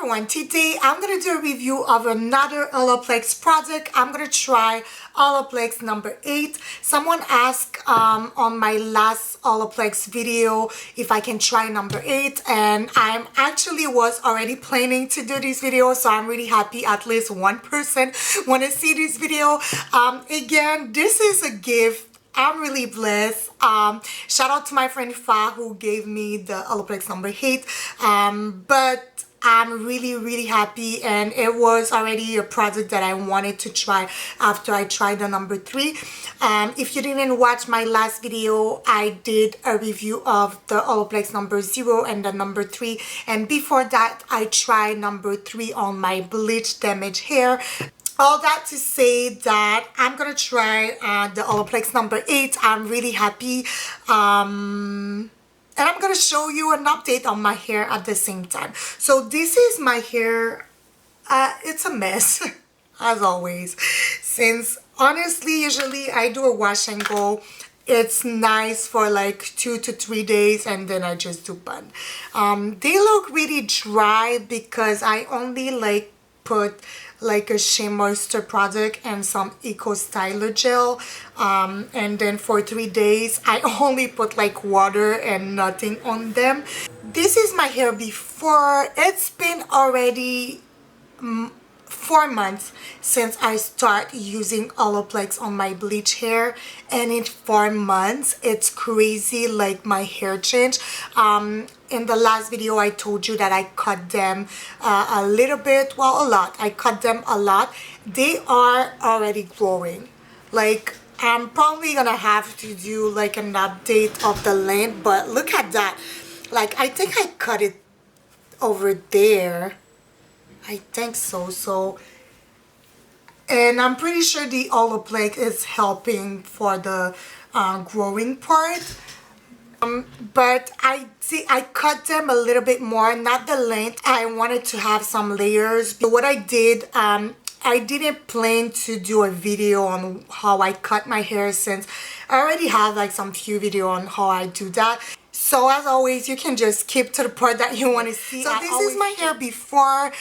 everyone, today I'm going to do a review of another Olaplex product. I'm going to try Olaplex number 8. Someone asked on my last Olaplex video if I can try number 8, and I actually was already planning to do this video, so I'm really happy at least one person want to see this video. Again, this is a gift. I'm really blessed. Shout out to my friend Fa who gave me the Olaplex number 8. But I'm really happy, and it was already a product that I wanted to try after I tried the number 3. If you didn't watch my last video, I did a review of the Olaplex number 0 and the number 3, and before that I tried number 3 on my bleached damaged hair. All that to say that I'm gonna try the Olaplex number 8. I'm really happy. And I'm gonna show you an update on my hair at the same time. So this is my hair. It's a mess as always, since honestly usually I do a wash and go. It's nice for like 2 to 3 days, and then I just do bun. They look really dry because I only like put like a Shea Moisture product and some Eco Styler gel, and then for 3 days I only put like water and nothing on them. This is my hair before. It's been already 4 months since I start using Olaplex on my bleach hair, and in 4 months it's crazy like my hair changed. In the last video I told you that I cut them a little bit, well, a lot. I cut them a lot. They are already growing. Like, I'm probably gonna have to do like an update of the length, but look at that. Like, I think I cut it over there. I think so. And I'm pretty sure the Olaplex is helping for the growing part. But I cut them a little bit more, not the length. I wanted to have some layers. But what I did, I didn't plan to do a video on how I cut my hair, since I already have like some few video on how I do that. So as always, you can just skip to the part that you want to see. So this is my hair before.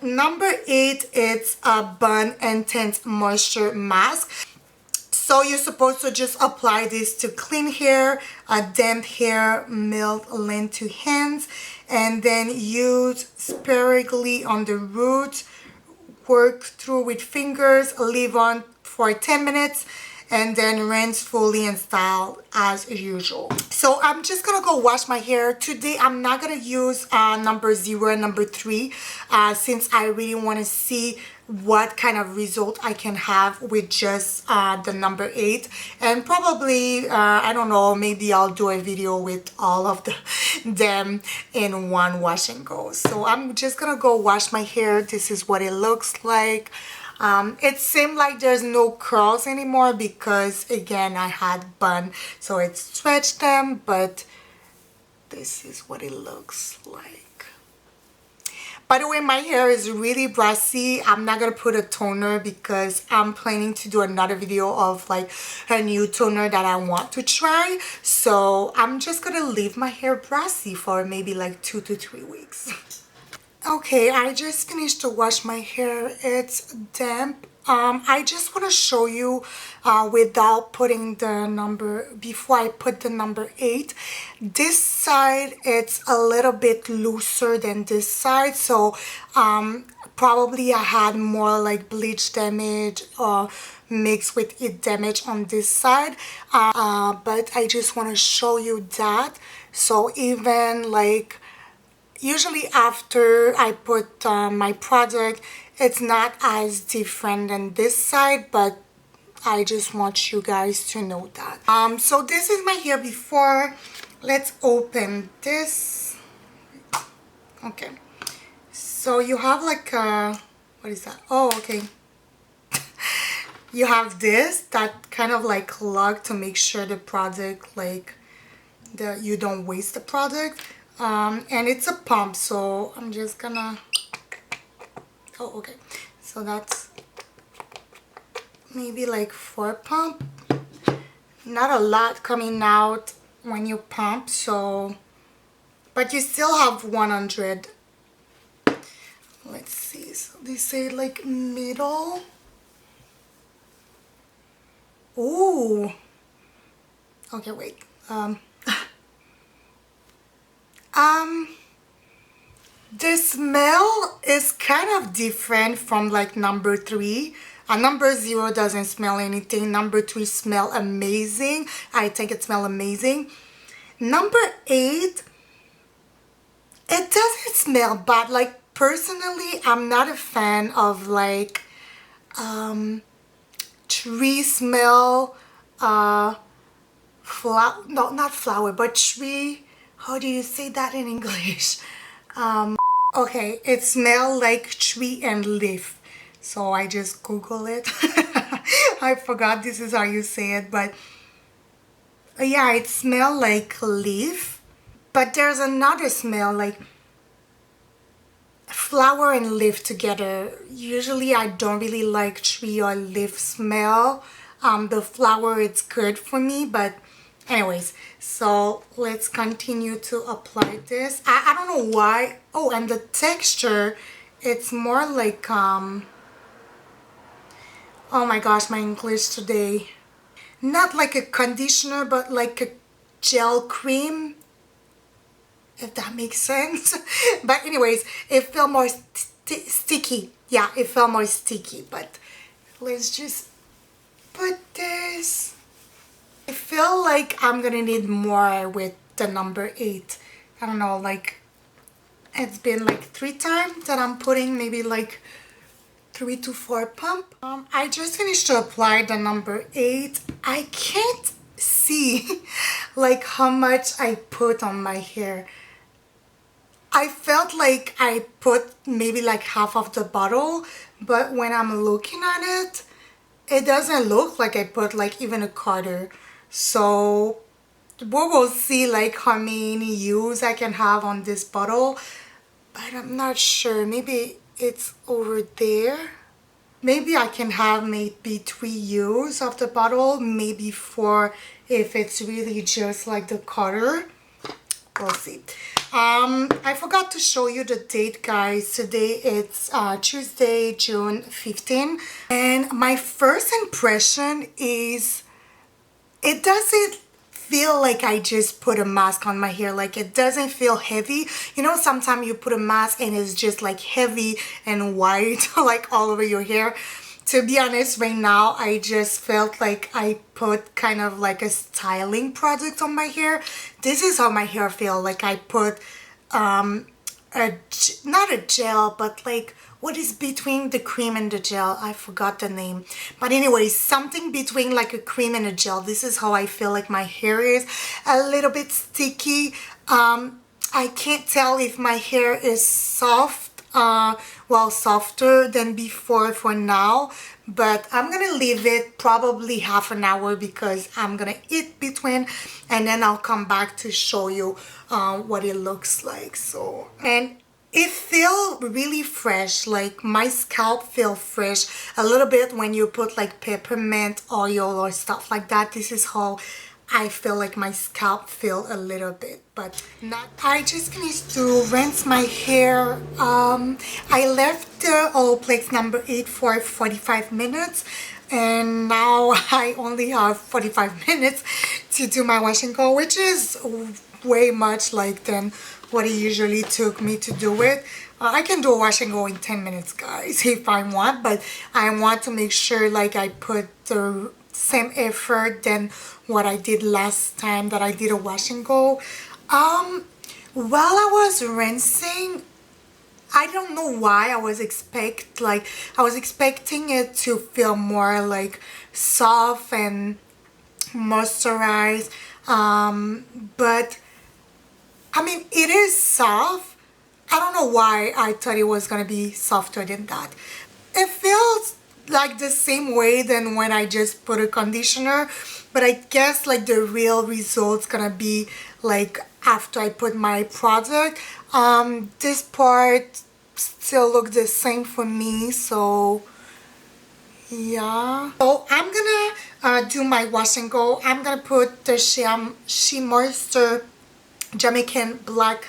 Number 8, it's a Bun Intense Moisture Mask. So you're supposed to just apply this to clean hair, damp hair, mild length to hands, and then use sparingly on the roots, work through with fingers, leave on for 10 minutes, and then rinse fully and style as usual. So I'm just gonna go wash my hair. Today I'm not gonna use number 0 and number 3 since I really want to see what kind of result I can have with just the number 8, and probably I don't know, maybe I'll do a video with all of them in one wash and go. So I'm just gonna go wash my hair. This is what it looks like. It seemed like there's no curls anymore because again I had bun, so it stretched them, but this is what it looks like. By the way, my hair is really brassy. I'm not gonna put a toner because I'm planning to do another video of like a new toner that I want to try. So I'm just gonna leave my hair brassy for maybe like 2 to 3 weeks. Okay, I just finished to wash my hair. It's damp. I just want to show you without putting the number, before I put the number 8. This side, it's a little bit looser than this side, so probably I had more like bleach damage mixed with it damage on this side. But I just want to show you that. So even like, usually after I put my product, it's not as different than this side, but I just want you guys to know that. So this is my hair before. Let's open this. Okay. So you have like a, what is that? Oh, okay. You have this that kind of like lug to make sure the product, like, you don't waste the product. And it's a pump, so I'm just gonna, oh, okay, so that's maybe like 4 pump, not a lot coming out when you pump, so, but you still have 100 Let's see, so they say like middle. Ooh. Okay, wait. The smell is kind of different from like number 3. Number 0 doesn't smell anything. Number 3 smell amazing. I think it smells amazing. Number 8, it doesn't smell bad. Like personally, I'm not a fan of like tree smell, flower, no, not flower, but tree. How do you say that in English? Okay, it smells like tree and leaf. So I just Google it. I forgot this is how you say it, but yeah, it smells like leaf. But there's another smell like flower and leaf together. Usually I don't really like tree or leaf smell. The flower, it's good for me, but anyways, so let's continue to apply this. I don't know why. Oh, and the texture, it's more like oh my gosh, my English today. Not like a conditioner, but like a gel cream, if that makes sense. But anyways, it felt more sticky. Yeah, it felt more sticky, but let's just put this. I feel like I'm gonna need more with the number 8. I don't know, like it's been like 3 times that I'm putting maybe like 3 to 4 pump. I just finished to apply the number 8. I can't see like how much I put on my hair. I felt like I put maybe like half of the bottle, but when I'm looking at it, it doesn't look like I put like even a quarter. So we will see like how many use I can have on this bottle, but I'm not sure. Maybe it's over there. Maybe I can have maybe 3 use of the bottle, maybe 4 if it's really just like the quarter. We'll see. I forgot to show you the date, guys. Today it's Tuesday, June 15, and my first impression is it doesn't feel like I just put a mask on my hair. Like it doesn't feel heavy. You know, sometimes you put a mask and it's just like heavy and white like all over your hair. To be honest, right now I just felt like I put kind of like a styling product on my hair. This is how my hair feels. Like I put not a gel, but like what is between the cream and the gel? I forgot the name. But anyways, something between like a cream and a gel. This is how I feel like my hair is. A little bit sticky. I can't tell if my hair is soft, well, softer than before for now, but I'm gonna leave it probably half an hour because I'm gonna eat between, and then I'll come back to show you what it looks like. So, and it feels really fresh. Like my scalp feels fresh a little bit when you put like peppermint oil or stuff like that. This is how I feel like my scalp feel a little bit, but not. I just finished to rinse my hair. I left the Olaplex number 8 for 45 minutes, and now I only have 45 minutes to do my wash and go, which is way much like than what it usually took me to do it. I can do a wash and go in 10 minutes, guys, if I want, but I want to make sure like I put the same effort than what I did last time that I did a wash and go. While I was rinsing, I don't know why I was expecting it to feel more like soft and moisturized, but I mean it is soft. I don't know why I thought it was gonna be softer than that. It feels like the same way than when I just put a conditioner, but I guess like the real result's gonna be like after I put my product. This part still looks the same for me, so yeah. So I'm gonna do my wash and go. I'm gonna put the She Moisture Jamaican Black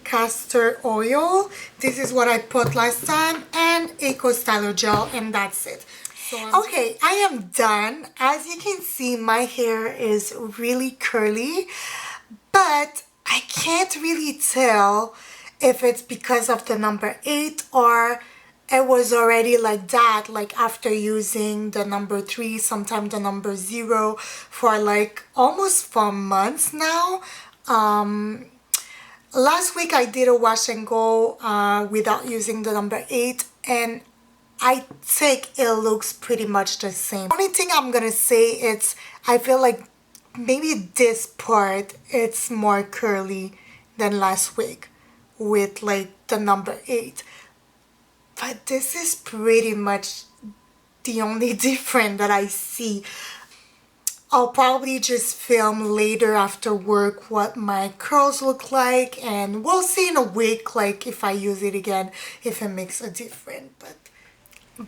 castor oil. This is what I put last time, and Eco Styler gel, and that's it. So okay, I am done. As you can see, my hair is really curly, but I can't really tell if it's because of the number 8 or it was already like that, like after using the number 3, sometimes the number 0 for like almost 4 months now. Last week I did a wash and go without using the number 8, and I think it looks pretty much the same. Only thing I'm gonna say is I feel like maybe this part it's more curly than last week with like the number 8. But this is pretty much the only difference that I see. I'll probably just film later after work what my curls look like, and we'll see in a week like if I use it again, if it makes a difference. But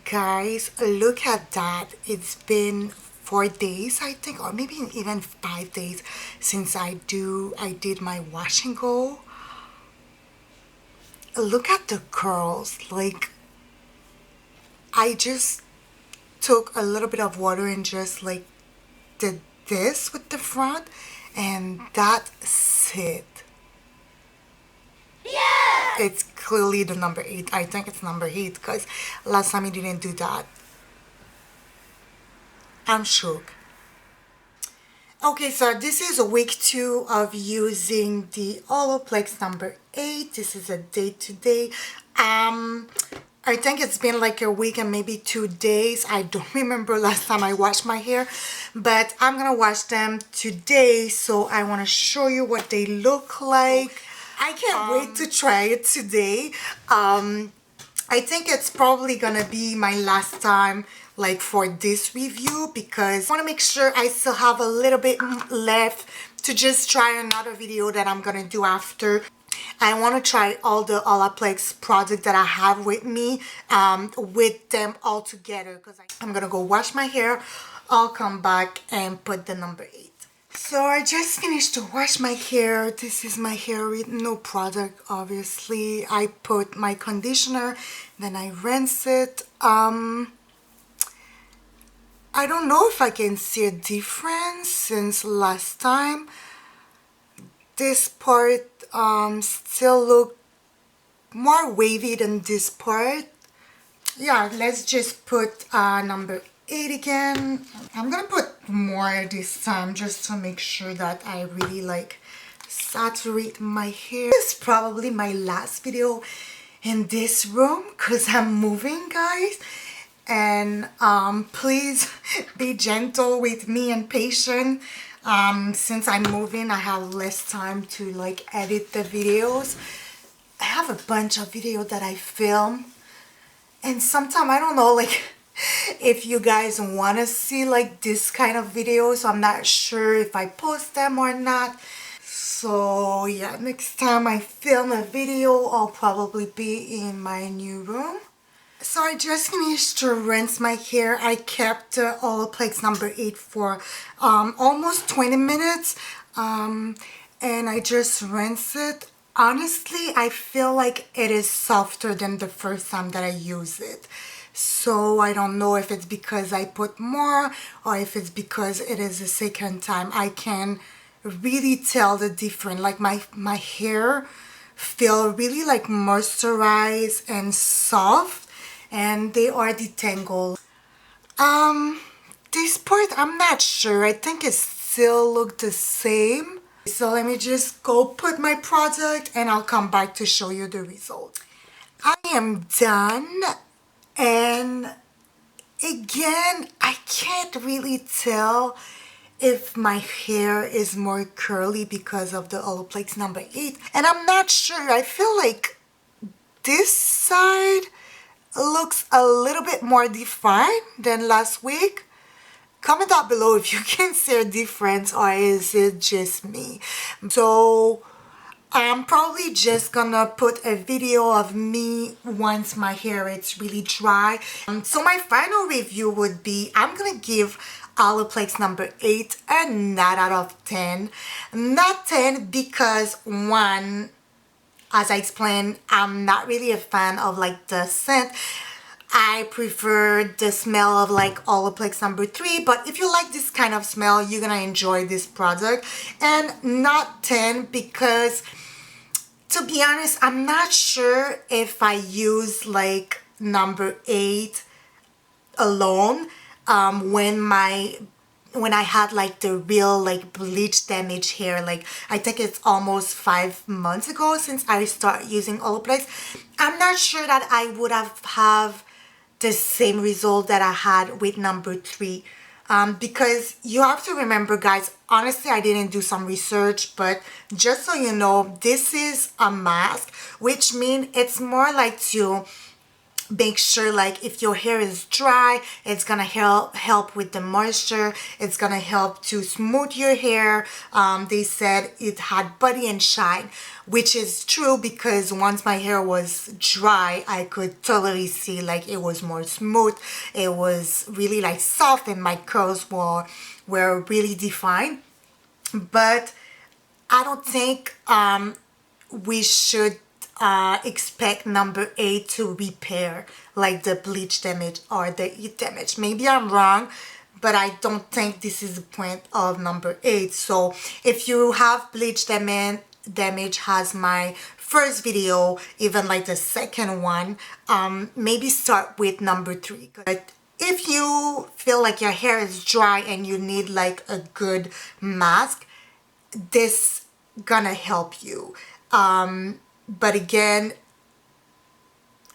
guys, look at that. It's been 4 days I think, or maybe even 5 days since I did my wash and go. Look at the curls. Like, I just took a little bit of water and just like did this with the front, and that's it. Yeah! It's clearly the number 8. I think it's number 8 because last time I didn't do that. I'm shook. Okay, so this is week 2 of using the Olaplex number 8. This is a day to day. I think it's been like a week and maybe 2 days. I don't remember last time I washed my hair, but I'm gonna wash them today, so I want to show you what they look like. I can't wait to try it today. I think it's probably gonna be my last time like for this review, because I want to make sure I still have a little bit left to just try another video that I'm gonna do after. I want to try all the Olaplex products that I have with me, with them all together, because I'm gonna go wash my hair. I'll come back and put the number 8. So I just finished to wash my hair. This is my hair with no product, obviously. I put my conditioner, then I rinse it. I don't know if I can see a difference since last time. This part still look more wavy than this part. Yeah, let's just put number 8 again. I'm gonna put more this time just to make sure that I really like saturate my hair. This is probably my last video in this room because I'm moving, guys. And please be gentle with me and patient. Since I'm moving, I have less time to like edit the videos. I have a bunch of videos that I film, and sometimes I don't know like if you guys want to see like this kind of videos. I'm not sure if I post them or not. So yeah, next time I film a video, I'll probably be in my new room. So I just finished to rinse my hair. I kept Olaplex number 8 for almost 20 minutes, and I just rinsed it. Honestly, I feel like it is softer than the first time that I used it. So I don't know if it's because I put more or if it's because it is the second time. I can really tell the difference. Like my hair feel really like moisturized and soft, and they are detangled. This part I'm not sure. I think it still look the same. So let me just go put my product and I'll come back to show you the result. I am done, and again, I can't really tell if my hair is more curly because of the Olaplex number 8, and I'm not sure. I feel like this side looks a little bit more defined than last week. Comment down below if you can see a difference, or is it just me. So I'm probably just gonna put a video of me once my hair is really dry. So my final review would be, I'm gonna give Olaplex number 8 a 9 out of 10. Not 10 because, one, as I explained, I'm not really a fan of like the scent. I prefer the smell of like Olaplex number 3, but if you like this kind of smell, you're gonna enjoy this product. And not 10 because, to be honest, I'm not sure if I use like number 8 alone when I had like the real like bleach damage hair. Like I think it's almost 5 months ago since I started using Olaplex. I'm not sure that I would have the same result that I had with number 3. Because you have to remember, guys, honestly, I didn't do some research, but just so you know, this is a mask, which means it's more like to make sure like if your hair is dry, it's gonna help with the moisture. It's gonna help to smooth your hair. They said it had body and shine, which is true because once my hair was dry, I could totally see like it was more smooth. It was really like soft and my curls were really defined. But I don't think we should expect number 8 to repair like the bleach damage or the heat damage. Maybe I'm wrong, but I don't think this is the point of number 8. So if you have bleach damage has my first video, even like the second one, maybe start with number 3. But if you feel like your hair is dry and you need like a good mask, this gonna help you. But again,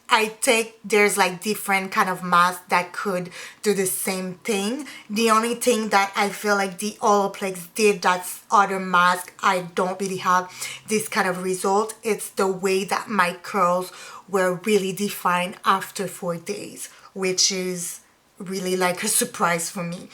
I think there's like different kind of masks that could do the same thing. The only thing that I feel like the Olaplex did that's other mask I don't really have this kind of result. It's the way that my curls were really defined after 4 days, which is really like a surprise for me.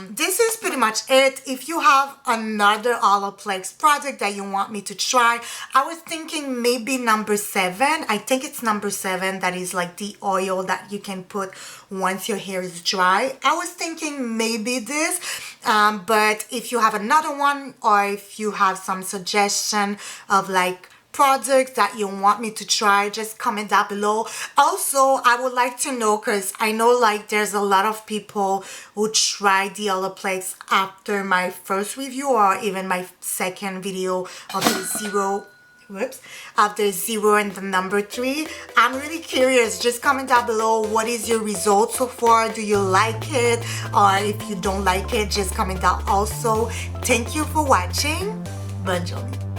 This is pretty much it. If you have another Olaplex product that you want me to try, I was thinking maybe number 7. I think it's number 7 that is like the oil that you can put once your hair is dry. I was thinking maybe this, but if you have another one or if you have some suggestion of like products that you want me to try, just comment down below. Also, I would like to know, because I know like there's a lot of people who try the Olaplex after my first review or even my second video of the after 0 and the number 3. I'm really curious. Just comment down below, what is your result so far? Do you like it? Or if you don't like it, just comment down also. Thank you for watching. Bonne journée.